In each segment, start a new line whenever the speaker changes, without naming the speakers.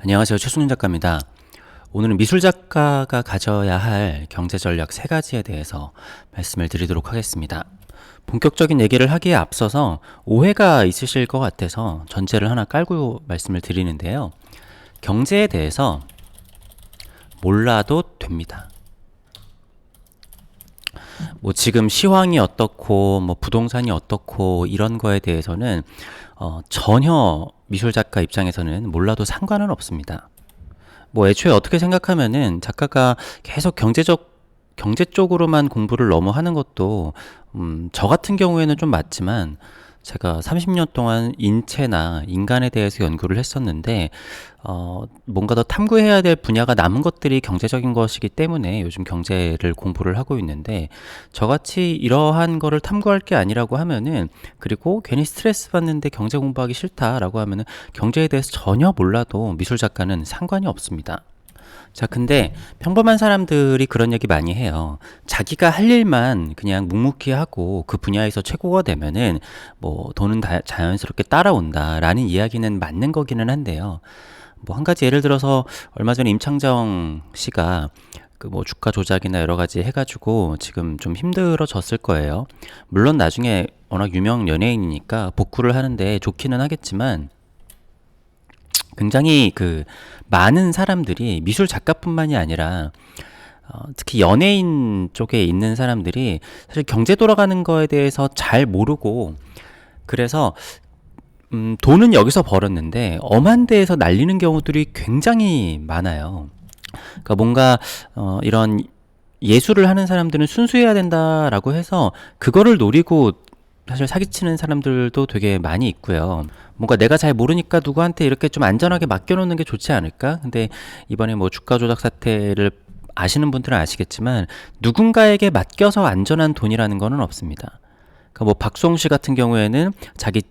안녕하세요. 최승윤 작가입니다. 오늘은 미술 작가가 가져야 할 경제 전략 세 가지에 대해서 말씀을 드리도록 하겠습니다. 본격적인 얘기를 하기에 앞서서 오해가 있으실 것 같아서 전제를 하나 깔고 말씀을 드리는데요. 경제에 대해서 몰라도 됩니다. 지금 시황이 어떻고 부동산이 어떻고 이런 거에 대해서는 전혀 미술 작가 입장에서는 몰라도 상관은 없습니다. 애초에 어떻게 생각하면은 작가가 계속 경제 쪽으로만 공부를 너무 하는 것도 저 같은 경우에는 좀 맞지만, 제가 30년 동안 인체나 인간에 대해서 연구를 했었는데 뭔가 더 탐구해야 될 분야가 남은 것들이 경제적인 것이기 때문에 요즘 경제를 공부를 하고 있는데, 저같이 이러한 거를 탐구할 게 아니라고 하면은, 그리고 괜히 스트레스 받는데 경제 공부하기 싫다라고 하면은 경제에 대해서 전혀 몰라도 미술 작가는 상관이 없습니다. 자, 근데 평범한 사람들이 그런 얘기 많이 해요. 자기가 할 일만 그냥 묵묵히 하고 그 분야에서 최고가 되면은 돈은 자연스럽게 따라온다라는 이야기는 맞는 거기는 한데요. 한 가지 예를 들어서 얼마 전에 임창정 씨가 주가 조작이나 여러 가지 해가지고 지금 좀 힘들어졌을 거예요. 물론 나중에 워낙 유명 연예인이니까 복구를 하는데 좋기는 하겠지만, 굉장히 많은 사람들이 미술 작가뿐만이 아니라 특히 연예인 쪽에 있는 사람들이 사실 경제 돌아가는 거에 대해서 잘 모르고, 그래서 돈은 여기서 벌었는데 엄한 데에서 날리는 경우들이 굉장히 많아요. 그러니까 뭔가 이런 예술을 하는 사람들은 순수해야 된다라고 해서 그거를 노리고 사실 사기치는 사람들도 되게 많이 있고요. 뭔가 내가 잘 모르니까 누구한테 이렇게 좀 안전하게 맡겨놓는 게 좋지 않을까? 근데 이번에 주가 조작 사태를 아시는 분들은 아시겠지만, 누군가에게 맡겨서 안전한 돈이라는 거는 없습니다. 그러니까 박수홍 씨 같은 경우에는 자기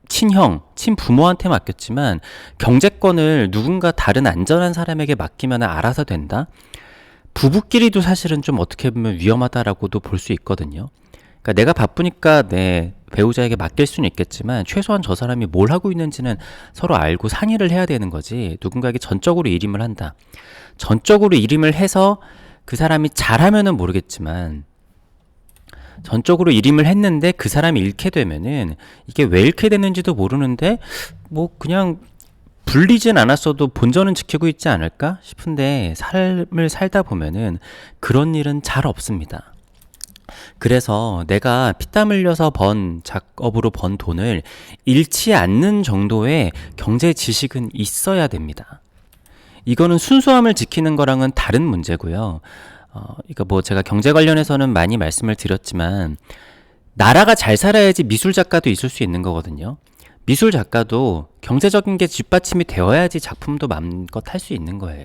친형, 친부모한테 맡겼지만 경제권을 누군가 다른 안전한 사람에게 맡기면 알아서 된다? 부부끼리도 사실은 좀 어떻게 보면 위험하다라고도 볼 수 있거든요. 그러니까 내가 바쁘니까 내 배우자에게 맡길 수는 있겠지만 최소한 저 사람이 뭘 하고 있는지는 서로 알고 상의를 해야 되는 거지, 누군가에게 전적으로 일임을 한다. 전적으로 일임을 해서 그 사람이 잘하면은 모르겠지만, 전적으로 일임을 했는데 그 사람이 잃게 되면은 이게 왜 잃게 됐는지도 모르는데 그냥 불리진 않았어도 본전은 지키고 있지 않을까 싶은데, 삶을 살다 보면은 그런 일은 잘 없습니다. 그래서 내가 피땀 흘려서 작업으로 번 돈을 잃지 않는 정도의 경제 지식은 있어야 됩니다. 이거는 순수함을 지키는 거랑은 다른 문제고요. 이거 제가 경제 관련해서는 많이 말씀을 드렸지만, 나라가 잘 살아야지 미술 작가도 있을 수 있는 거거든요. 미술 작가도 경제적인 게 뒷받침이 되어야지 작품도 마음껏 할 수 있는 거예요.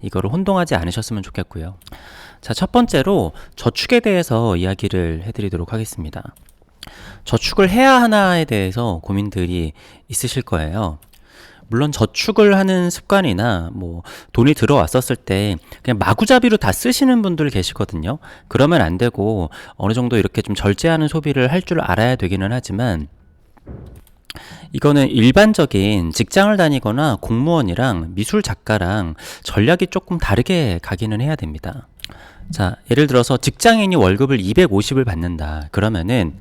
이거를 혼동하지 않으셨으면 좋겠고요. 자, 첫 번째로 저축에 대해서 이야기를 해드리도록 하겠습니다. 저축을 해야 하나에 대해서 고민들이 있으실 거예요. 물론 저축을 하는 습관이나 돈이 들어왔었을 때 그냥 마구잡이로 다 쓰시는 분들 계시거든요. 그러면 안 되고 어느 정도 이렇게 좀 절제하는 소비를 할 줄 알아야 되기는 하지만, 이거는 일반적인 직장을 다니거나 공무원이랑 미술 작가랑 전략이 조금 다르게 가기는 해야 됩니다. 자, 예를 들어서 직장인이 월급을 250을 받는다. 그러면은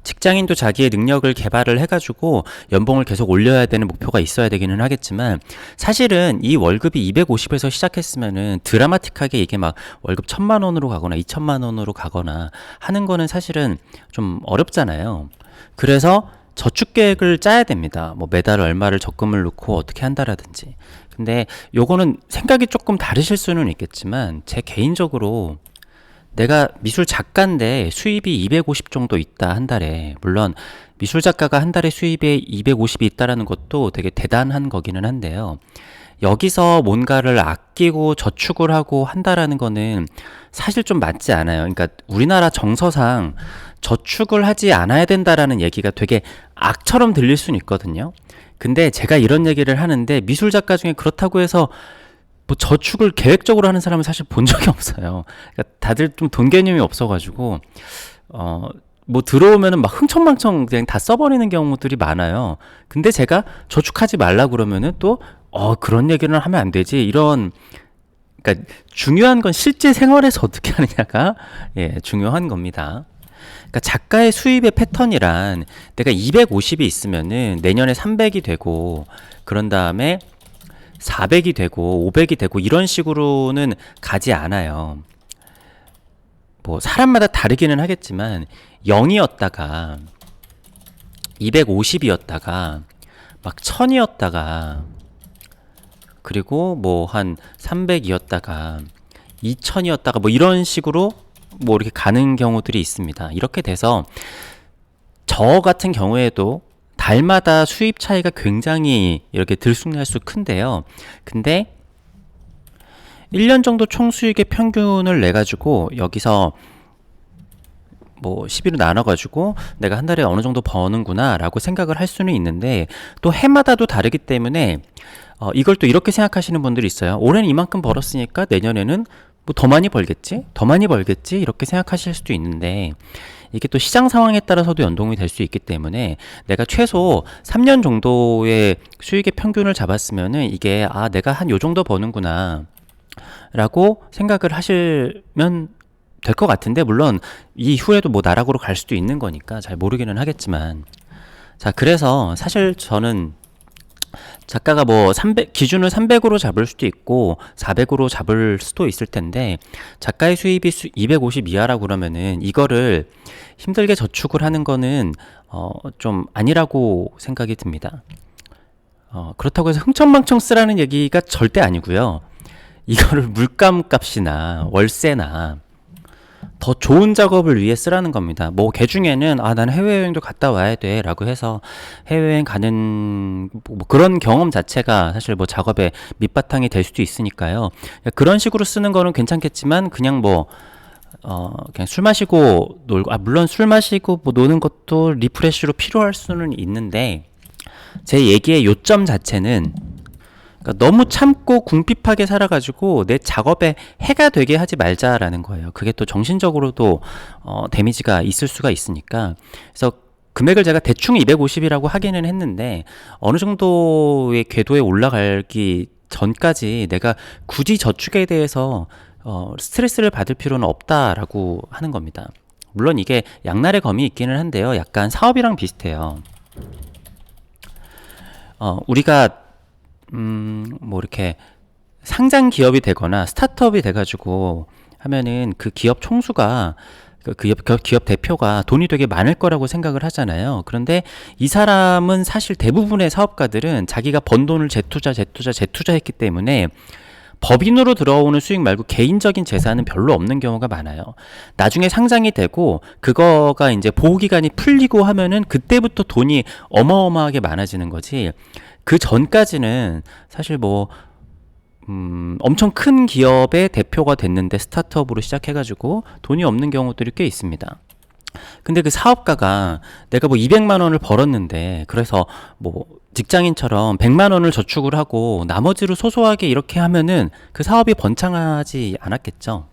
직장인도 자기의 능력을 개발을 해가지고 연봉을 계속 올려야 되는 목표가 있어야 되기는 하겠지만, 사실은 이 월급이 250에서 시작했으면은 드라마틱하게 이게 월급 1,000만 원으로 가거나 2,000만 원으로 가거나 하는 거는 사실은 좀 어렵잖아요. 그래서 저축 계획을 짜야 됩니다. 매달 얼마를 적금을 넣고 어떻게 한다라든지. 근데 요거는 생각이 조금 다르실 수는 있겠지만, 제 개인적으로 내가 미술 작가인데 수입이 250 정도 있다, 한 달에. 물론 미술 작가가 한 달에 수입에 250이 있다라는 것도 되게 대단한 거기는 한데요. 여기서 뭔가를 아끼고 저축을 하고 한다라는 거는 사실 좀 맞지 않아요. 그러니까 우리나라 정서상 저축을 하지 않아야 된다라는 얘기가 되게 악처럼 들릴 수는 있거든요. 근데 제가 이런 얘기를 하는데, 미술 작가 중에 그렇다고 해서 저축을 계획적으로 하는 사람은 사실 본 적이 없어요. 그러니까 다들 좀 돈 개념이 없어가지고 들어오면은 흥청망청 그냥 다 써버리는 경우들이 많아요. 근데 제가 저축하지 말라 그러면은 또 그런 얘기는 하면 안 되지. 그러니까 중요한 건 실제 생활에서 어떻게 하느냐가 중요한 겁니다. 그러니까 작가의 수입의 패턴이란 내가 250이 있으면은 내년에 300이 되고 그런 다음에 400이 되고 500이 되고 이런 식으로는 가지 않아요. 뭐 사람마다 다르기는 하겠지만 0이었다가 250이었다가 막 1000이었다가 그리고 뭐 한 300이었다가 2000이었다가 뭐 이런 식으로 뭐 이렇게 가는 경우들이 있습니다. 이렇게 돼서 저 같은 경우에도 달마다 수입 차이가 굉장히 이렇게 들쑥날쑥 큰데요. 근데 1년 정도 총 수익의 평균을 내가지고 여기서 뭐 12로 나눠가지고 내가 한 달에 어느 정도 버는구나 라고 생각을 할 수는 있는데 또 해마다도 다르기 때문에 이걸 또 이렇게 생각하시는 분들이 있어요. 올해는 이만큼 벌었으니까 내년에는 뭐 더 많이 벌겠지? 더 많이 벌겠지? 이렇게 생각하실 수도 있는데 이게 또 시장 상황에 따라서도 연동이 될 수 있기 때문에 내가 최소 3년 정도의 수익의 평균을 잡았으면은 이게 내가 한 요 정도 버는구나 라고 생각을 하시면 될 것 같은데 물론 이후에도 뭐 나락으로 갈 수도 있는 거니까 잘 모르기는 하겠지만 자 그래서 사실 저는 작가가 뭐 300 기준을 300으로 잡을 수도 있고 400으로 잡을 수도 있을 텐데 작가의 수입이 250 이하라고 그러면은 이거를 힘들게 저축을 하는 거는 좀 아니라고 생각이 듭니다. 그렇다고 해서 흥청망청 쓰라는 얘기가 절대 아니고요. 이거를 물감 값이나 월세나 더 좋은 작업을 위해 쓰라는 겁니다. 뭐 개중에는 난 해외여행도 갔다 와야 돼 라고 해서 해외여행 가는 뭐 그런 경험 자체가 사실 뭐 작업의 밑바탕이 될 수도 있으니까요. 그런 식으로 쓰는 거는 괜찮겠지만 그냥 그냥 술 마시고 놀고 물론 술 마시고 뭐 노는 것도 리프레쉬로 필요할 수는 있는데 제 얘기의 요점 자체는 그러니까 너무 참고 궁핍하게 살아가지고 내 작업에 해가 되게 하지 말자라는 거예요. 그게 또 정신적으로도 데미지가 있을 수가 있으니까. 그래서 금액을 제가 대충 250이라고 하기는 했는데 어느 정도의 궤도에 올라가기 전까지 내가 굳이 저축에 대해서 스트레스를 받을 필요는 없다라고 하는 겁니다. 물론 이게 양날의 검이 있기는 한데요. 약간 사업이랑 비슷해요. 우리가 뭐 이렇게 상장 기업이 되거나 스타트업이 돼가지고 하면은 그 기업 총수가 그 기업 대표가 돈이 되게 많을 거라고 생각을 하잖아요. 그런데 이 사람은 사실 대부분의 사업가들은 자기가 번 돈을 재투자했기 때문에 법인으로 들어오는 수익 말고 개인적인 재산은 별로 없는 경우가 많아요. 나중에 상장이 되고 그거가 이제 보호기간이 풀리고 하면은 그때부터 돈이 어마어마하게 많아지는 거지. 그 전까지는 사실 뭐 엄청 큰 기업의 대표가 됐는데 스타트업으로 시작해가지고 돈이 없는 경우들이 꽤 있습니다. 근데 그 사업가가 내가 뭐 200만 원을 벌었는데 그래서 뭐 직장인처럼 100만 원을 저축을 하고 나머지로 소소하게 이렇게 하면은 그 사업이 번창하지 않았겠죠.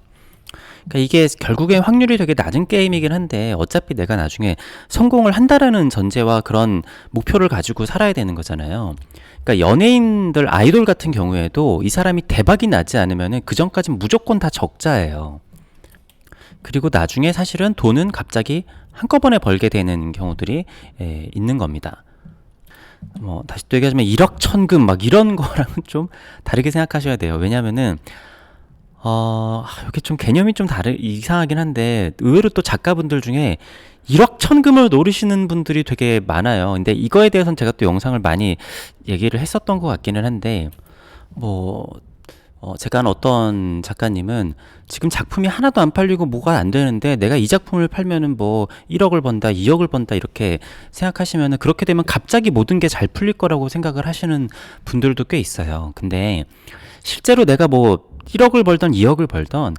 그러니까 이게 결국엔 확률이 되게 낮은 게임이긴 한데 어차피 내가 나중에 성공을 한다라는 전제와 그런 목표를 가지고 살아야 되는 거잖아요. 그러니까 연예인들 아이돌 같은 경우에도 이 사람이 대박이 나지 않으면은 그 전까지는 무조건 다 적자예요. 그리고 나중에 사실은 돈은 갑자기 한꺼번에 벌게 되는 경우들이 있는 겁니다. 뭐 다시 또 얘기하자면 1억 천금 막 이런 거랑은 좀 다르게 생각하셔야 돼요. 왜냐면은 이렇게 좀 개념이 좀 이상하긴 한데 의외로 또 작가분들 중에 1억 천금을 노리시는 분들이 되게 많아요. 근데 이거에 대해서는 제가 또 영상을 많이 얘기를 했었던 것 같기는 한데 제가 아는 어떤 작가님은 지금 작품이 하나도 안 팔리고 뭐가 안 되는데 내가 이 작품을 팔면은 뭐 1억을 번다, 2억을 번다 이렇게 생각하시면은 그렇게 되면 갑자기 모든 게 잘 풀릴 거라고 생각을 하시는 분들도 꽤 있어요. 근데 실제로 내가 뭐 1억을 벌던 2억을 벌던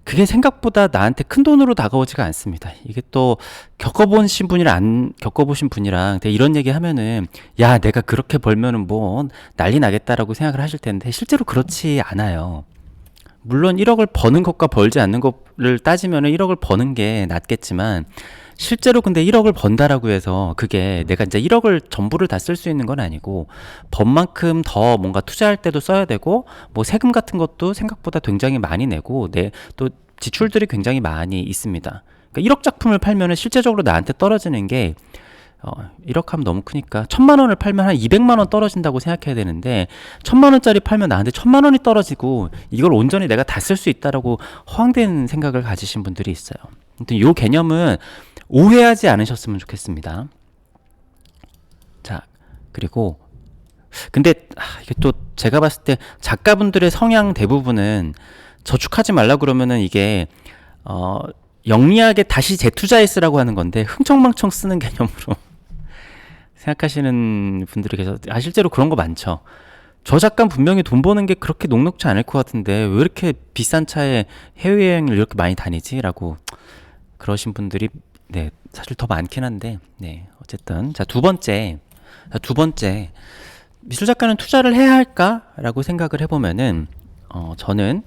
그게 생각보다 나한테 큰 돈으로 다가오지가 않습니다. 이게 또 겪어보신 분이랑 안 겪어보신 분이랑 이런 얘기 하면은 야 내가 그렇게 벌면은 뭐 난리 나겠다라고 생각을 하실 텐데 실제로 그렇지 않아요. 물론 1억을 버는 것과 벌지 않는 것을 따지면은 1억을 버는 게 낫겠지만 실제로 근데 1억을 번다라고 해서 그게 내가 이제 1억을 전부를 다 쓸 수 있는 건 아니고 번 만큼 더 뭔가 투자할 때도 써야 되고 뭐 세금 같은 것도 생각보다 굉장히 많이 내고 내 또 지출들이 굉장히 많이 있습니다. 그러니까 1억 작품을 팔면은 실제적으로 나한테 떨어지는 게 1억 하면 너무 크니까 1,000만 원을 팔면 한 200만 원 떨어진다고 생각해야 되는데 1,000만 원짜리 팔면 나한테 1,000만 원이 떨어지고 이걸 온전히 내가 다 쓸 수 있다라고 허황된 생각을 가지신 분들이 있어요. 아무튼 이 개념은 오해하지 않으셨으면 좋겠습니다. 자, 그리고 근데 이게 또 제가 봤을 때 작가분들의 성향 대부분은 저축하지 말라 그러면은 이게 영리하게 다시 재투자했으라고 하는 건데 흥청망청 쓰는 개념으로 생각하시는 분들이 계셔서 실제로 그런 거 많죠. 저 작가 분명히 돈 버는 게 그렇게 녹록지 않을 것 같은데 왜 이렇게 비싼 차에 해외여행을 이렇게 많이 다니지? 라고 그러신 분들이 네 사실 더 많긴 한데 네 어쨌든 두 번째 미술 작가는 투자를 해야 할까라고 생각을 해보면은 저는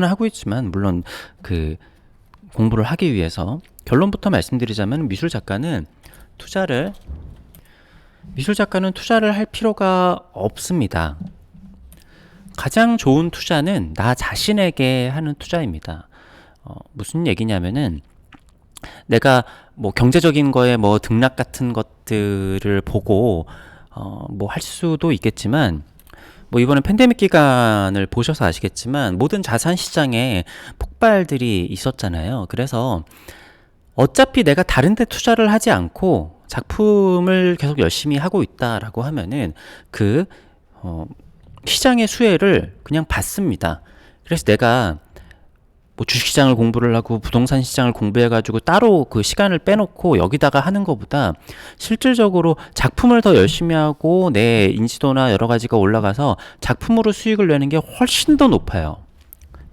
하고 있지만 물론 그 공부를 하기 위해서 결론부터 말씀드리자면 미술 작가는 투자를 할 필요가 없습니다. 가장 좋은 투자는 나 자신에게 하는 투자입니다. 무슨 얘기냐면은 내가 뭐 경제적인 거에 뭐 등락 같은 것들을 보고 뭐 할 수도 있겠지만 뭐 이번에 팬데믹 기간을 보셔서 아시겠지만 모든 자산 시장에 폭발들이 있었잖아요. 그래서 어차피 내가 다른 데 투자를 하지 않고 작품을 계속 열심히 하고 있다라고 하면은 그 시장의 수혜를 그냥 받습니다. 그래서 내가 뭐 주식시장을 공부를 하고 부동산 시장을 공부해가지고 따로 그 시간을 빼놓고 여기다가 하는 것보다 실질적으로 작품을 더 열심히 하고 내 인지도나 여러 가지가 올라가서 작품으로 수익을 내는 게 훨씬 더 높아요.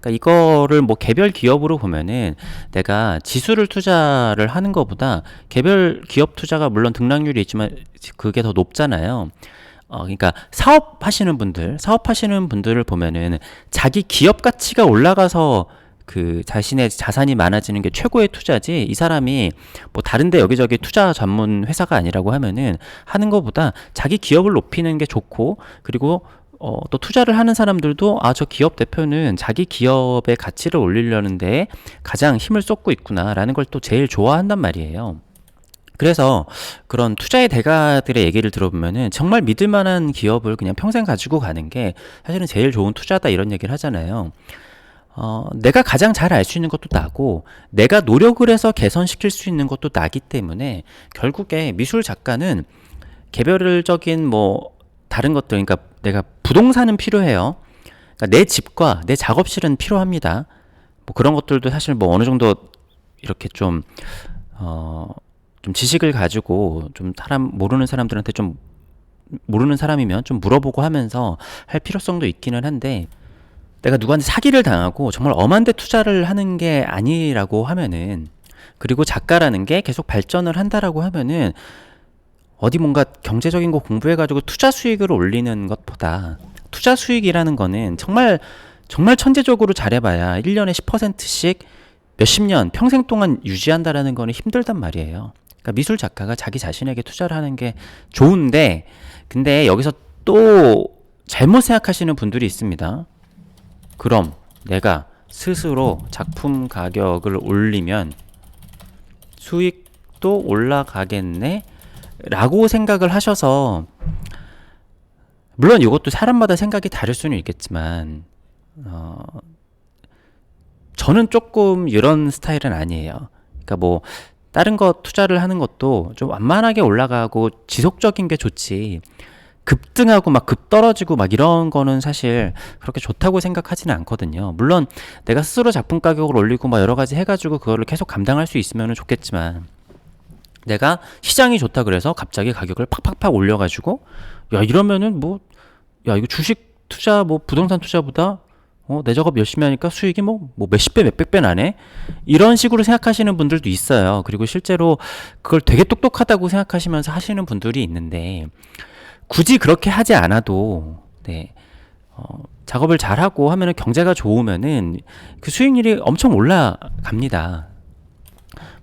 그러니까 이거를 뭐 개별 기업으로 보면은 내가 지수를 투자를 하는 것보다 개별 기업 투자가 물론 등락률이 있지만 그게 더 높잖아요. 그러니까 사업하시는 분들을 보면은 자기 기업 가치가 올라가서 그 자신의 자산이 많아지는 게 최고의 투자지 이 사람이 뭐 다른데 여기저기 투자 전문 회사가 아니라고 하면은 하는 것보다 자기 기업을 높이는 게 좋고 그리고 또 투자를 하는 사람들도 저 기업 대표는 자기 기업의 가치를 올리려는데 가장 힘을 쏟고 있구나라는 걸 또 제일 좋아한단 말이에요. 그래서 그런 투자의 대가들의 얘기를 들어보면은 정말 믿을 만한 기업을 그냥 평생 가지고 가는 게 사실은 제일 좋은 투자다 이런 얘기를 하잖아요. 내가 가장 잘 알 수 있는 것도 나고 내가 노력을 해서 개선시킬 수 있는 것도 나기 때문에 결국에 미술 작가는 개별적인 뭐 다른 것들 그러니까 내가 부동산은 필요해요. 그러니까 내 집과 내 작업실은 필요합니다. 뭐 그런 것들도 사실 뭐 어느 정도 이렇게 좀 지식을 가지고 좀 모르는 사람들한테 좀 모르는 사람이면 좀 물어보고 하면서 할 필요성도 있기는 한데 내가 누구한테 사기를 당하고 정말 엄한 데 투자를 하는 게 아니라고 하면은 그리고 작가라는 게 계속 발전을 한다라고 하면은 어디 뭔가 경제적인 거 공부해가지고 투자 수익을 올리는 것보다 투자 수익이라는 거는 정말 천재적으로 잘해봐야 1년에 10%씩 몇십 년 평생 동안 유지한다라는 거는 힘들단 말이에요. 그러니까 미술 작가가 자기 자신에게 투자를 하는 게 좋은데 근데 여기서 또 잘못 생각하시는 분들이 있습니다. 그럼 내가 스스로 작품 가격을 올리면 수익도 올라가겠네? 라고 생각을 하셔서 물론 이것도 사람마다 생각이 다를 수는 있겠지만 저는 조금 이런 스타일은 아니에요. 그러니까 뭐 다른 거 투자를 하는 것도 좀 완만하게 올라가고 지속적인 게 좋지 급등하고 막 급떨어지고 막 이런 거는 사실 그렇게 좋다고 생각하지는 않거든요. 물론 내가 스스로 작품 가격을 올리고 막 여러 가지 해가지고 그거를 계속 감당할 수 있으면 좋겠지만 내가 시장이 좋다 그래서 갑자기 가격을 팍팍팍 올려가지고 야 이러면은 뭐 야 이거 주식 투자 뭐 부동산 투자보다 내 작업 열심히 하니까 수익이 뭐 몇십 배 몇백 배 나네 이런 식으로 생각하시는 분들도 있어요. 그리고 실제로 그걸 되게 똑똑하다고 생각하시면서 하시는 분들이 있는데 굳이 그렇게 하지 않아도 작업을 잘하고 하면은 경제가 좋으면은 그 수익률이 엄청 올라갑니다.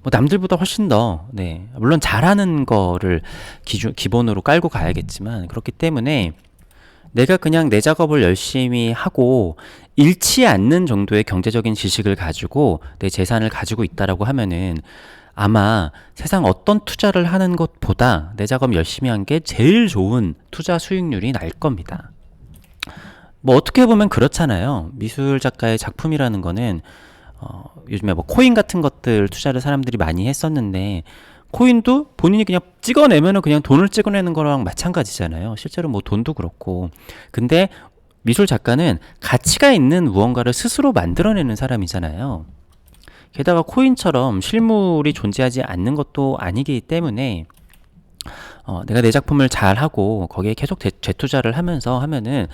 뭐 남들보다 훨씬 더, 네, 물론 잘하는 거를 기본으로 깔고 가야겠지만, 그렇기 때문에 내가 그냥 내 작업을 열심히 하고 잃지 않는 정도의 경제적인 지식을 가지고 내 재산을 가지고 있다라고 하면은 아마 세상 어떤 투자를 하는 것보다 내 작업 열심히 한 게 제일 좋은 투자 수익률이 날 겁니다. 뭐 어떻게 보면 그렇잖아요. 미술 작가의 작품이라는 거는 요즘에 뭐 코인 같은 것들 투자를 사람들이 많이 했었는데, 코인도 본인이 그냥 찍어내면은 그냥 돈을 찍어내는 거랑 마찬가지잖아요. 실제로 뭐 돈도 그렇고. 근데 미술 작가는 가치가 있는 무언가를 스스로 만들어내는 사람이잖아요. 게다가 코인처럼 실물이 존재하지 않는 것도 아니기 때문에 내가 내 작품을 잘하고 거기에 계속 재투자를 하면서 하면은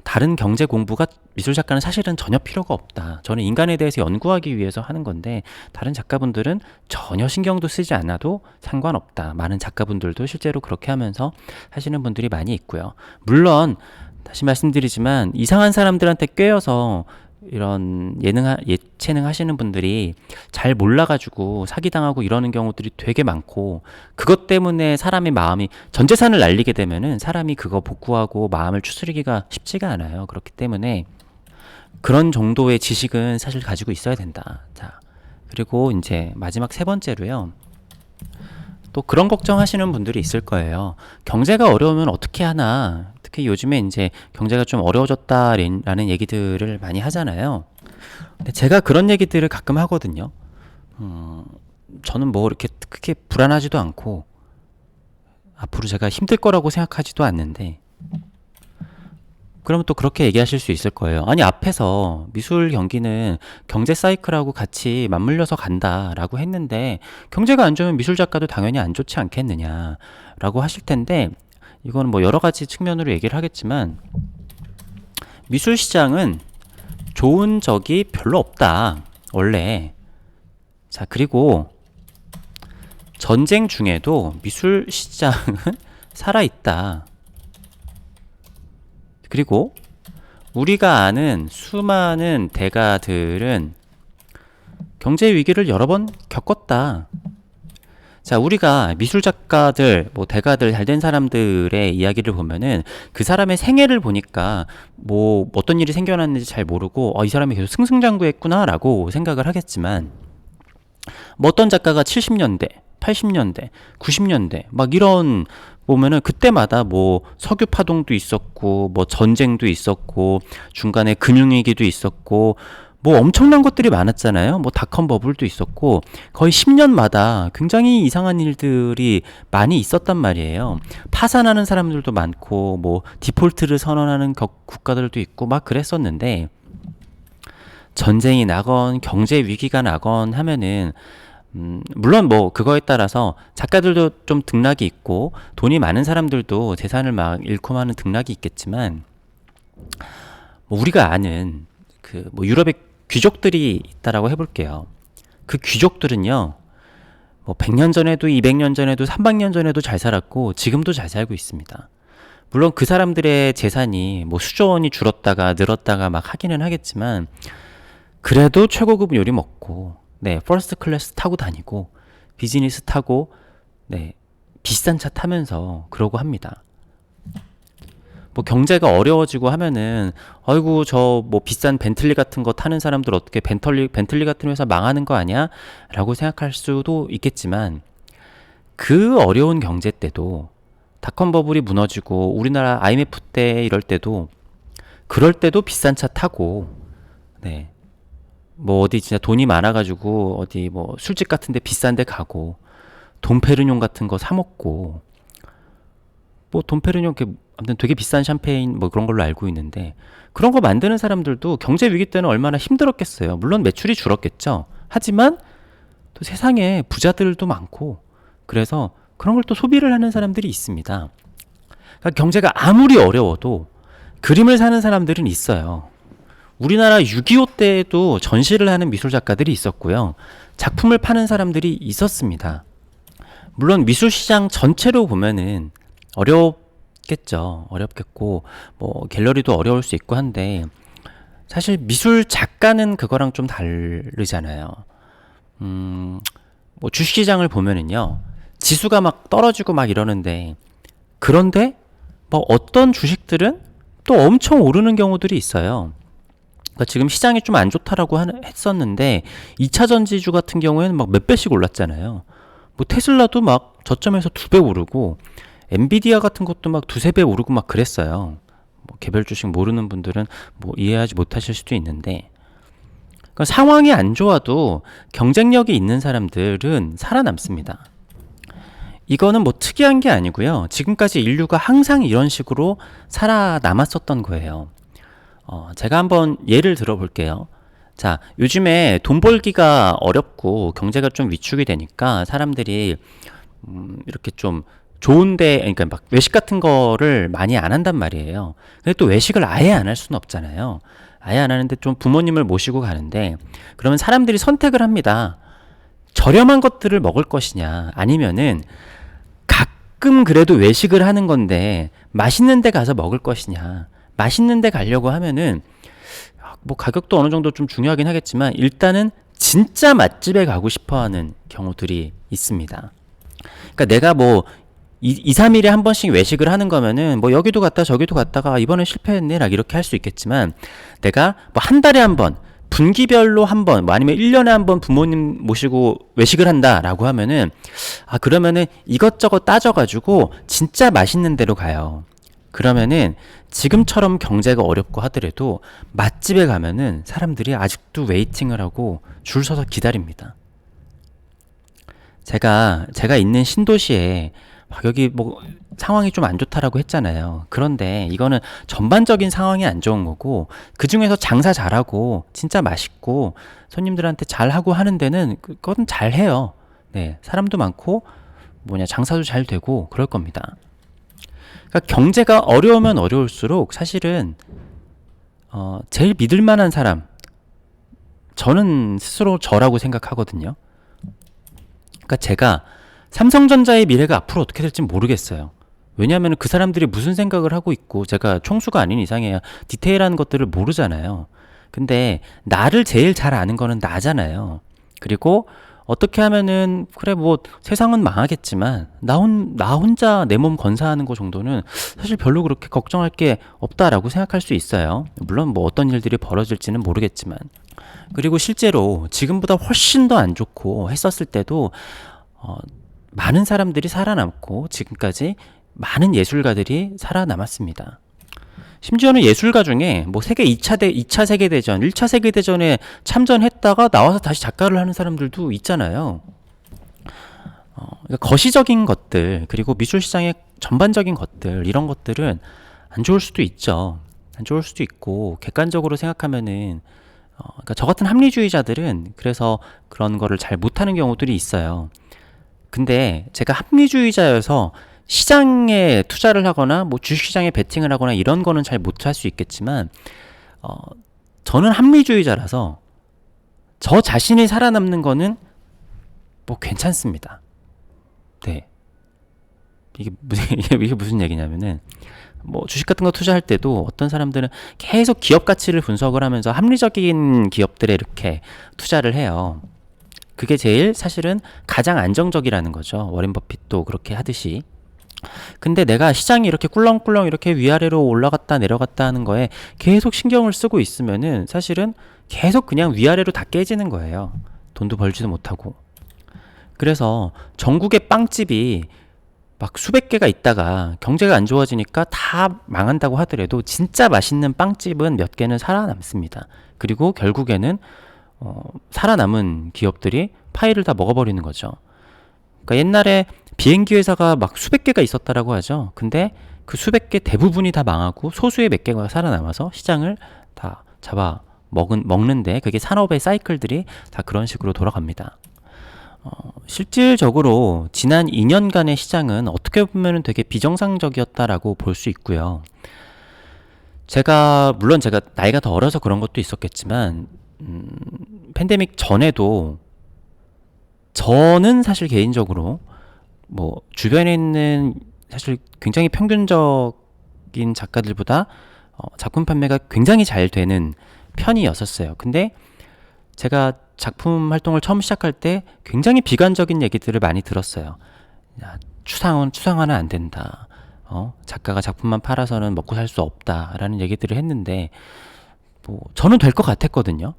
다른 경제 공부가 미술 작가는 사실은 전혀 필요가 없다. 저는 인간에 대해서 연구하기 위해서 하는 건데 다른 작가분들은 전혀 신경도 쓰지 않아도 상관없다. 많은 작가분들도 실제로 그렇게 하면서 하시는 분들이 많이 있고요. 물론 다시 말씀드리지만 이상한 사람들한테 꿰어서 이런 예체능 하시는 분들이 잘 몰라가지고 사기당하고 이러는 경우들이 되게 많고, 그것 때문에 사람의 마음이 전 재산을 날리게 되면은 사람이 그거 복구하고 마음을 추스리기가 쉽지가 않아요. 그렇기 때문에 그런 정도의 지식은 사실 가지고 있어야 된다. 자, 그리고 이제 마지막 세 번째로요. 또 그런 걱정하시는 분들이 있을 거예요. 경제가 어려우면 어떻게 하나. 특히 요즘에 이제 경제가 좀 어려워졌다라는 얘기들을 많이 하잖아요. 근데 제가 그런 얘기들을 가끔 하거든요. 저는 뭐 이렇게 크게 불안하지도 않고 앞으로 제가 힘들 거라고 생각하지도 않는데, 그러면 또 그렇게 얘기하실 수 있을 거예요. 아니, 앞에서 미술 경기는 경제 사이클하고 같이 맞물려서 간다라고 했는데 경제가 안 좋으면 미술 작가도 당연히 안 좋지 않겠느냐라고 하실 텐데, 이건 뭐 여러 가지 측면으로 얘기를 하겠지만 미술 시장은 좋은 적이 별로 없다, 원래. 자, 그리고 전쟁 중에도 미술 시장은 살아있다. 그리고 우리가 아는 수많은 대가들은 경제 위기를 여러 번 겪었다. 자, 우리가 미술 작가들, 뭐 대가들, 잘된 사람들의 이야기를 보면은 그 사람의 생애를 보니까 뭐 어떤 일이 생겨났는지 잘 모르고 이 사람이 계속 승승장구했구나라고 생각을 하겠지만, 뭐 어떤 작가가 70년대, 80년대, 90년대 막 이런 보면은 그때마다 뭐 석유 파동도 있었고 뭐 전쟁도 있었고 중간에 금융위기도 있었고 뭐 엄청난 것들이 많았잖아요. 뭐 닷컴 버블도 있었고 거의 10년마다 굉장히 이상한 일들이 많이 있었단 말이에요. 파산하는 사람들도 많고 뭐 디폴트를 선언하는 국가들도 있고 막 그랬었는데, 전쟁이 나건 경제 위기가 나건 하면은 물론 뭐 그거에 따라서 작가들도 좀 등락이 있고 돈이 많은 사람들도 재산을 막 잃고 마는 등락이 있겠지만, 뭐 우리가 아는 그 뭐 유럽의 귀족들이 있다라고 해볼게요. 그 귀족들은요, 뭐 100년 전에도 200년 전에도 300년 전에도 잘 살았고 지금도 잘 살고 있습니다. 물론 그 사람들의 재산이 뭐 수조 원이 줄었다가 늘었다가 막 하기는 하겠지만 그래도 최고급 요리 먹고, 네, 퍼스트 클래스 타고 다니고 비즈니스 타고, 네, 비싼 차 타면서 그러고 합니다. 뭐 경제가 어려워지고 하면은 아이고 저 뭐 비싼 벤틀리 같은 거 타는 사람들 어떻게 벤틀리 같은 회사 망하는 거 아니야? 라고 생각할 수도 있겠지만, 그 어려운 경제 때도 닷컴 버블이 무너지고 우리나라 IMF 때 이럴 때도 그럴 때도 비싼 차 타고, 네, 뭐 어디 진짜 돈이 많아가지고 어디 뭐 술집 같은데 비싼데 가고 돈페르뇽 같은 거 사 먹고, 뭐 돈페르뇽 아무튼 되게 비싼 샴페인 뭐 그런 걸로 알고 있는데, 그런 거 만드는 사람들도 경제 위기 때는 얼마나 힘들었겠어요. 물론 매출이 줄었겠죠. 하지만 또 세상에 부자들도 많고 그래서 그런 걸 또 소비를 하는 사람들이 있습니다. 그러니까 경제가 아무리 어려워도 그림을 사는 사람들은 있어요. 우리나라 6.25 때에도 전시를 하는 미술 작가들이 있었고요. 작품을 파는 사람들이 있었습니다. 물론 미술 시장 전체로 보면은 어렵겠죠. 어렵겠고 뭐 갤러리도 어려울 수 있고 한데, 사실 미술 작가는 그거랑 좀 다르잖아요. 뭐 주식시장을 보면은요, 지수가 막 떨어지고 막 이러는데, 그런데 뭐 어떤 주식들은 또 엄청 오르는 경우들이 있어요. 그러니까 지금 시장이 좀 안 좋다라고 했었는데 2차 전지주 같은 경우에는 막 몇 배씩 올랐잖아요. 뭐 테슬라도 막 저점에서 2배 오르고 엔비디아 같은 것도 막 두세 배 오르고 막 그랬어요. 뭐 개별 주식 모르는 분들은 뭐 이해하지 못하실 수도 있는데, 그러니까 상황이 안 좋아도 경쟁력이 있는 사람들은 살아남습니다. 이거는 뭐 특이한 게 아니고요. 지금까지 인류가 항상 이런 식으로 살아남았었던 거예요. 제가 한번 예를 들어볼게요. 자, 요즘에 돈 벌기가 어렵고 경제가 좀 위축이 되니까 사람들이 이렇게 좀 좋은데, 그러니까 막 외식 같은 거를 많이 안 한단 말이에요. 근데 또 외식을 아예 안 할 수는 없잖아요. 아예 안 하는데 좀 부모님을 모시고 가는데, 그러면 사람들이 선택을 합니다. 저렴한 것들을 먹을 것이냐, 아니면은 가끔 그래도 외식을 하는 건데 맛있는 데 가서 먹을 것이냐. 맛있는 데 가려고 하면은 뭐 가격도 어느 정도 좀 중요하긴 하겠지만 일단은 진짜 맛집에 가고 싶어 하는 경우들이 있습니다. 그러니까 내가 뭐 2, 3일에 한 번씩 외식을 하는 거면은 뭐 여기도 갔다 저기도 갔다가 이번엔 실패했네 라 이렇게 할 수 있겠지만, 내가 뭐 한 달에 한 번, 분기별로 한 번, 뭐 아니면 1년에 한 번 부모님 모시고 외식을 한다라고 하면은, 그러면은 이것저것 따져가지고 진짜 맛있는 데로 가요. 그러면은 지금처럼 경제가 어렵고 하더라도 맛집에 가면은 사람들이 아직도 웨이팅을 하고 줄 서서 기다립니다. 제가 있는 신도시에 여기 뭐 상황이 좀 안 좋다라고 했잖아요. 그런데 이거는 전반적인 상황이 안 좋은 거고, 그 중에서 장사 잘하고 진짜 맛있고 손님들한테 잘하고 하는 데는 그건 잘해요. 네, 사람도 많고 장사도 잘 되고 그럴 겁니다. 그러니까 경제가 어려우면 어려울수록 사실은 제일 믿을 만한 사람, 저는 스스로 저라고 생각하거든요. 그러니까 제가 삼성전자의 미래가 앞으로 어떻게 될지 모르겠어요. 왜냐하면 그 사람들이 무슨 생각을 하고 있고 제가 총수가 아닌 이상해야 디테일한 것들을 모르잖아요. 근데 나를 제일 잘 아는 거는 나잖아요. 그리고 어떻게 하면은 그래 뭐 세상은 망하겠지만 나 혼자 내 몸 건사하는 거 정도는 사실 별로 그렇게 걱정할 게 없다라고 생각할 수 있어요. 물론 뭐 어떤 일들이 벌어질지는 모르겠지만. 그리고 실제로 지금보다 훨씬 더 안 좋고 했었을 때도 많은 사람들이 살아남고 지금까지 많은 예술가들이 살아남았습니다. 심지어는 예술가 중에 뭐 세계 2차 세계대전, 1차 세계대전에 참전했다가 나와서 다시 작가를 하는 사람들도 있잖아요. 그러니까 거시적인 것들, 그리고 미술 시장의 전반적인 것들, 이런 것들은 안 좋을 수도 있죠. 안 좋을 수도 있고, 객관적으로 생각하면은, 그러니까 저 같은 합리주의자들은 그래서 그런 거를 잘 못하는 경우들이 있어요. 근데 제가 합리주의자여서 시장에 투자를 하거나 뭐 주식시장에 베팅을 하거나 이런 거는 잘 못할 수 있겠지만, 저는 합리주의자라서 저 자신이 살아남는 거는 뭐 괜찮습니다. 네. 이게 무슨 얘기냐면은, 뭐 주식 같은 거 투자할 때도 어떤 사람들은 계속 기업 가치를 분석을 하면서 합리적인 기업들에 이렇게 투자를 해요. 그게 제일 사실은 가장 안정적이라는 거죠. 워렌 버핏도 그렇게 하듯이. 근데 내가 시장이 이렇게 꿀렁꿀렁 이렇게 위아래로 올라갔다 내려갔다 하는 거에 계속 신경을 쓰고 있으면은 사실은 계속 그냥 위아래로 다 깨지는 거예요. 돈도 벌지도 못하고. 그래서 전국의 빵집이 막 수백 개가 있다가 경제가 안 좋아지니까 다 망한다고 하더라도 진짜 맛있는 빵집은 몇 개는 살아남습니다. 그리고 결국에는 살아남은 기업들이 파이를 다 먹어버리는 거죠. 그러니까 옛날에 비행기 회사가 막 수백 개가 있었다라고 하죠. 근데 그 수백 개 대부분이 다 망하고 소수의 몇 개가 살아남아서 시장을 다 먹는데, 그게 산업의 사이클들이 다 그런 식으로 돌아갑니다. 실질적으로 지난 2년간의 시장은 어떻게 보면 되게 비정상적이었다라고 볼 수 있고요. 물론 제가 나이가 더 어려서 그런 것도 있었겠지만, 팬데믹 전에도 저는 사실 개인적으로 뭐 주변에 있는 사실 굉장히 평균적인 작가들보다 작품 판매가 굉장히 잘 되는 편이었었어요. 근데 제가 작품 활동을 처음 시작할 때 굉장히 비관적인 얘기들을 많이 들었어요. 야, 추상화는 안 된다. 작가가 작품만 팔아서는 먹고 살 수 없다라는 얘기들을 했는데, 뭐 저는 될 것 같았거든요.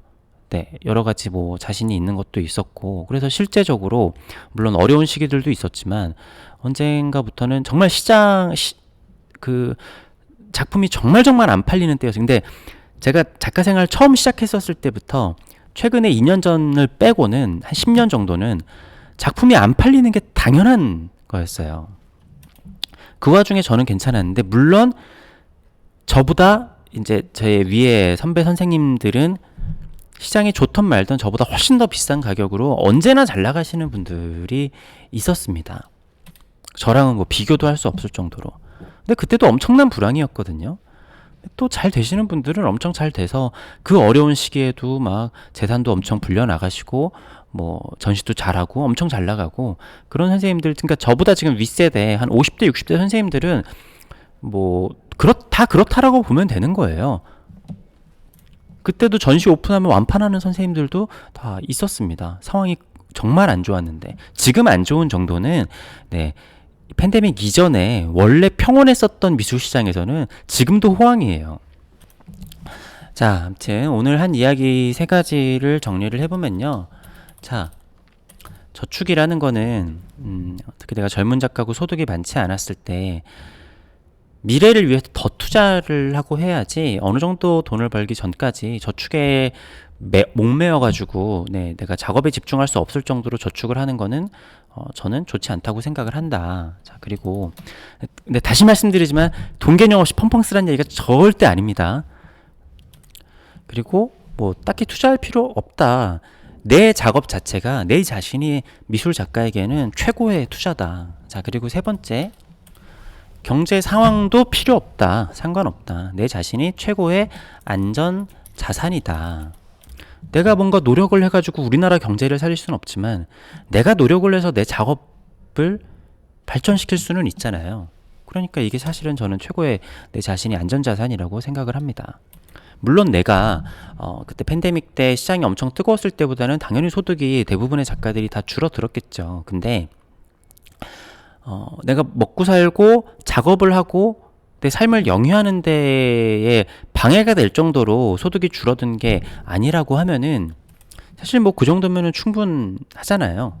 네, 여러 가지 뭐 자신이 있는 것도 있었고, 그래서 실제적으로 물론 어려운 시기들도 있었지만 언젠가부터는 정말 그 작품이 정말 안 팔리는 때였어요. 근데 제가 작가 생활 처음 시작했었을 때부터 최근에 2년 전을 빼고는 한 10년 정도는 작품이 안 팔리는 게 당연한 거였어요. 그 와중에 저는 괜찮았는데, 물론 저보다 이제 제 위에 선배 선생님들은 시장이 좋던 말던 저보다 훨씬 더 비싼 가격으로 언제나 잘 나가시는 분들이 있었습니다. 저랑은 뭐 비교도 할 수 없을 정도로. 근데 그때도 엄청난 불황이었거든요. 또 잘 되시는 분들은 엄청 잘 돼서 그 어려운 시기에도 막 재산도 엄청 불려나가시고 뭐 전시도 잘하고 엄청 잘 나가고 그런 선생님들, 그러니까 저보다 지금 윗세대 한 50대 60대 선생님들은 뭐 다 그렇다라고 보면 되는 거예요. 그때도 전시 오픈하면 완판하는 선생님들도 다 있었습니다. 상황이 정말 안 좋았는데. 지금 안 좋은 정도는, 네, 팬데믹 이전에 원래 평온했었던 미술시장에서는 지금도 호황이에요. 자, 아무튼 오늘 한 이야기 세 가지를 정리를 해보면요. 자, 저축이라는 거는 어떻게 내가 젊은 작가고 소득이 많지 않았을 때 미래를 위해서 더 투자를 하고 해야지, 어느 정도 돈을 벌기 전까지 저축에 목매여가지고 내가 작업에 집중할 수 없을 정도로 저축을 하는 거는 저는 좋지 않다고 생각을 한다. 자, 그리고 근데 다시 말씀드리지만 돈 개념 없이 펑펑 쓰라는 얘기가 절대 아닙니다. 그리고 뭐 딱히 투자할 필요 없다. 내 작업 자체가 내 자신이 미술 작가에게는 최고의 투자다. 자, 그리고 세 번째, 경제 상황도 필요 없다. 상관없다. 내 자신이 최고의 안전 자산이다. 내가 뭔가 노력을 해가지고 우리나라 경제를 살릴 수는 없지만 내가 노력을 해서 내 작업을 발전시킬 수는 있잖아요. 그러니까 이게 사실은 저는 최고의 내 자신이 안전자산이라고 생각을 합니다. 물론 내가 그때 팬데믹 때 시장이 엄청 뜨거웠을 때보다는 당연히 소득이 대부분의 작가들이 다 줄어들었겠죠. 근데 내가 먹고 살고 작업을 하고 내 삶을 영위하는 데에 방해가 될 정도로 소득이 줄어든 게 아니라고 하면은 사실 뭐 그 정도면은 충분하잖아요.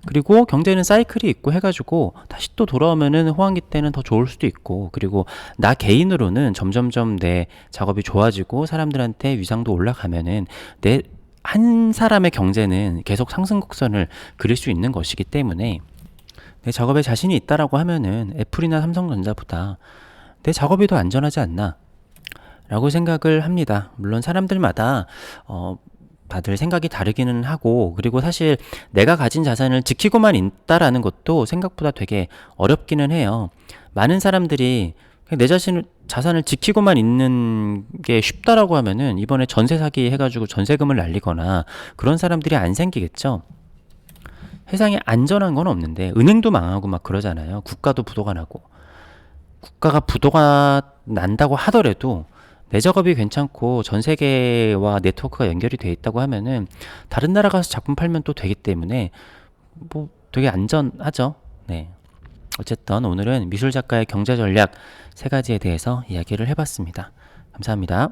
그리고 경제는 사이클이 있고 해가지고 다시 또 돌아오면은 호황기 때는 더 좋을 수도 있고, 그리고 나 개인으로는 점점점 내 작업이 좋아지고 사람들한테 위상도 올라가면은 내 한 사람의 경제는 계속 상승 곡선을 그릴 수 있는 것이기 때문에 내 작업에 자신이 있다라고 하면은 애플이나 삼성전자보다 내 작업이 더 안전하지 않나 라고 생각을 합니다. 물론 사람들마다 다들 생각이 다르기는 하고, 그리고 사실 내가 가진 자산을 지키고만 있다라는 것도 생각보다 되게 어렵기는 해요. 많은 사람들이 내 자산을 지키고만 있는 게 쉽다라고 하면은 이번에 전세 사기 해가지고 전세금을 날리거나 그런 사람들이 안 생기겠죠. 세상에 안전한 건 없는데 은행도 망하고 막 그러잖아요. 국가도 부도가 나고. 국가가 부도가 난다고 하더라도 내 작업이 괜찮고 전 세계와 네트워크가 연결이 돼 있다고 하면은 다른 나라 가서 작품 팔면 또 되기 때문에 뭐 되게 안전하죠. 네. 어쨌든 오늘은 미술 작가의 경제 전략 세 가지에 대해서 이야기를 해봤습니다. 감사합니다.